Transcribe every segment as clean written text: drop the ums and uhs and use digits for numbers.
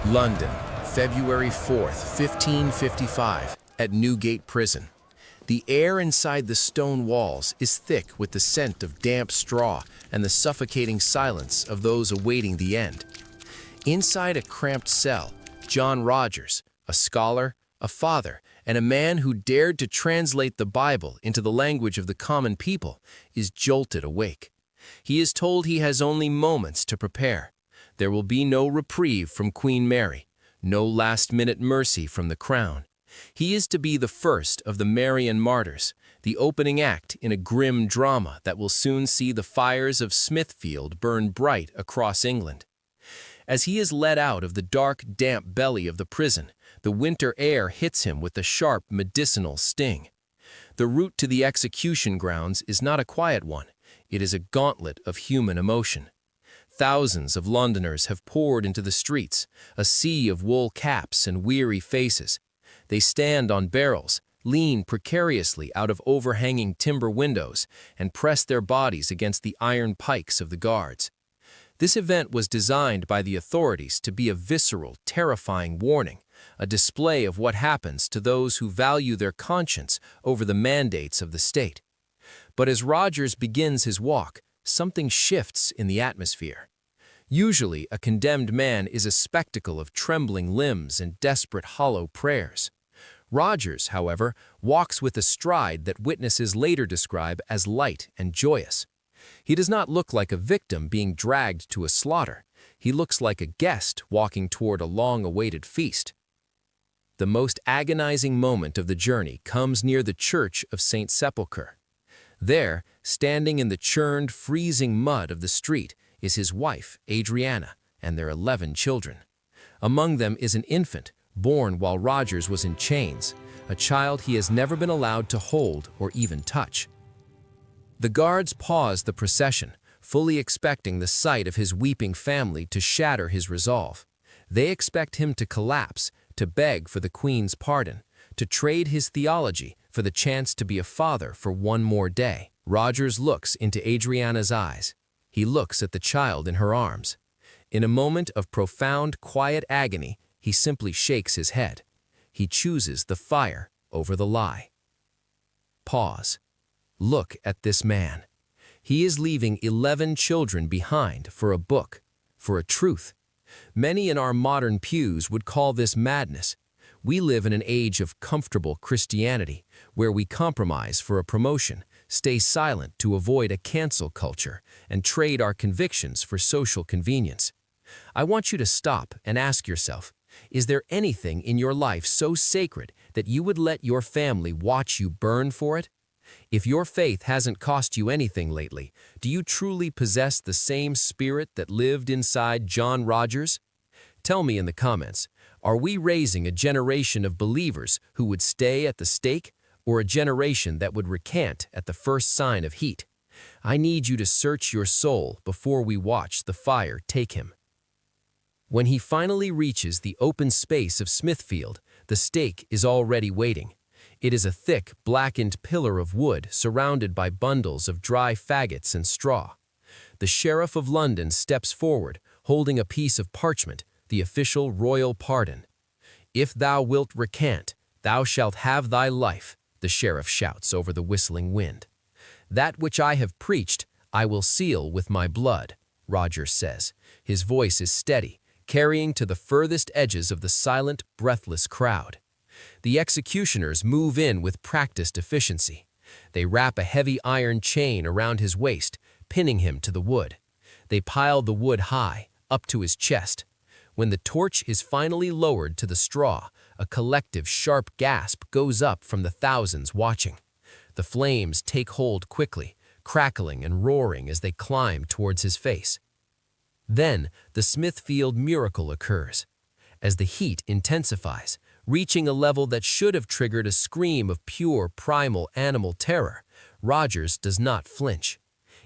London, February 4th, 1555, at Newgate Prison. The air inside the stone walls is thick with the scent of damp straw and the suffocating silence of those awaiting the end. Inside a cramped cell, John Rogers, a scholar, a father, and a man who dared to translate the Bible into the language of the common people, is jolted awake. He is told he has only moments to prepare. There will be no reprieve from Queen Mary, no last-minute mercy from the crown. He is to be the first of the Marian Martyrs, the opening act in a grim drama that will soon see the fires of Smithfield burn bright across England. As he is led out of the dark, damp belly of the prison, the winter air hits him with a sharp, medicinal sting. The route to the execution grounds is not a quiet one. It is a gauntlet of human emotion. Thousands of Londoners have poured into the streets, a sea of wool caps and weary faces. They stand on barrels, lean precariously out of overhanging timber windows, and press their bodies against the iron pikes of the guards. This event was designed by the authorities to be a visceral, terrifying warning, a display of what happens to those who value their conscience over the mandates of the state. But as Rogers begins his walk, something shifts in the atmosphere. Usually, a condemned man is a spectacle of trembling limbs and desperate, hollow prayers. Rogers, however, walks with a stride that witnesses later describe as light and joyous. He does not look like a victim being dragged to a slaughter. He looks like a guest walking toward a long-awaited feast. The most agonizing moment of the journey comes near the Church of St. Sepulchre. There, standing in the churned, freezing mud of the street, is his wife, Adriana, and their 11 children. Among them is an infant, born while Rogers was in chains, a child he has never been allowed to hold or even touch. The guards pause the procession, fully expecting the sight of his weeping family to shatter his resolve. They expect him to collapse, to beg for the Queen's pardon, to trade his theology for the chance to be a father for one more day. Rogers looks into Adriana's eyes. He looks at the child in her arms. In a moment of profound, quiet agony, he simply shakes his head. He chooses the fire over the lie. Pause. Look at this man. He is leaving 11 children behind for a book, for a truth. Many in our modern pews would call this madness. We live in an age of comfortable Christianity, where we compromise for a promotion, stay silent to avoid a cancel culture, and trade our convictions for social convenience. I want you to stop and ask yourself, is there anything in your life so sacred that you would let your family watch you burn for it? If your faith hasn't cost you anything lately, do you truly possess the same spirit that lived inside John Rogers? Tell me in the comments, are we raising a generation of believers who would stay at the stake, or a generation that would recant at the first sign of heat? I need you to search your soul before we watch the fire take him. When he finally reaches the open space of Smithfield, the stake is already waiting. It is a thick, blackened pillar of wood surrounded by bundles of dry faggots and straw. The Sheriff of London steps forward, holding a piece of parchment, the official royal pardon. "If thou wilt recant, thou shalt have thy life," the sheriff shouts over the whistling wind. "That which I have preached, I will seal with my blood," Rogers says. His voice is steady, carrying to the furthest edges of the silent, breathless crowd. The executioners move in with practiced efficiency. They wrap a heavy iron chain around his waist, pinning him to the wood. They pile the wood high, up to his chest. When the torch is finally lowered to the straw, a collective sharp gasp goes up from the thousands watching. The flames take hold quickly, crackling and roaring as they climb towards his face. Then the Smithfield Miracle occurs. As the heat intensifies, reaching a level that should have triggered a scream of pure primal animal terror, Rogers does not flinch.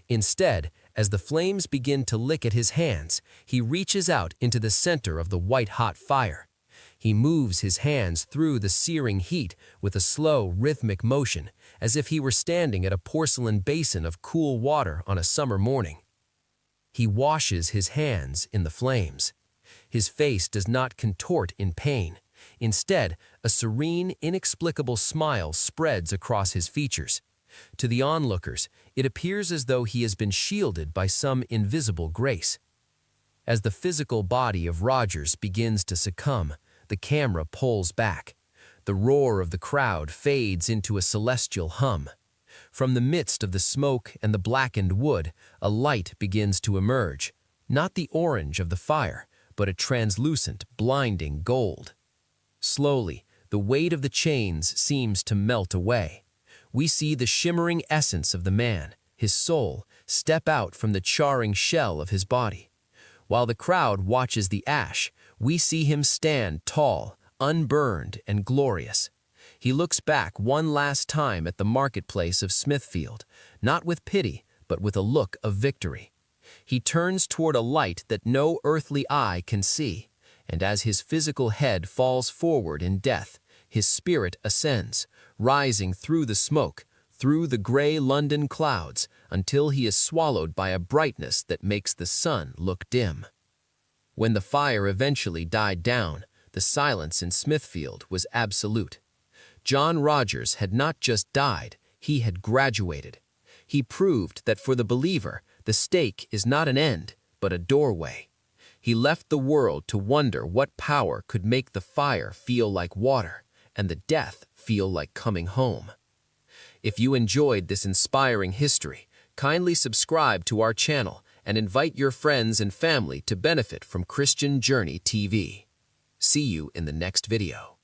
Instead, as the flames begin to lick at his hands, he reaches out into the center of the white-hot fire. He moves his hands through the searing heat with a slow, rhythmic motion, as if he were standing at a porcelain basin of cool water on a summer morning. He washes his hands in the flames. His face does not contort in pain. Instead, a serene, inexplicable smile spreads across his features. To the onlookers, it appears as though he has been shielded by some invisible grace. As the physical body of Rogers begins to succumb, the camera pulls back. The roar of the crowd fades into a celestial hum. From the midst of the smoke and the blackened wood, a light begins to emerge, not the orange of the fire, but a translucent, blinding gold. Slowly, the weight of the chains seems to melt away. We see the shimmering essence of the man, his soul, step out from the charring shell of his body. While the crowd watches the ash, we see him stand tall, unburned, and glorious. He looks back one last time at the marketplace of Smithfield, not with pity, but with a look of victory. He turns toward a light that no earthly eye can see, and as his physical head falls forward in death, his spirit ascends, rising through the smoke, through the gray London clouds, until he is swallowed by a brightness that makes the sun look dim. When the fire eventually died down, the silence in Smithfield was absolute. John Rogers had not just died, he had graduated. He proved that for the believer, the stake is not an end, but a doorway. He left the world to wonder what power could make the fire feel like water, and the death feel like coming home. If you enjoyed this inspiring history, kindly subscribe to our channel and invite your friends and family to benefit from Christian Journey TV. See you in the next video.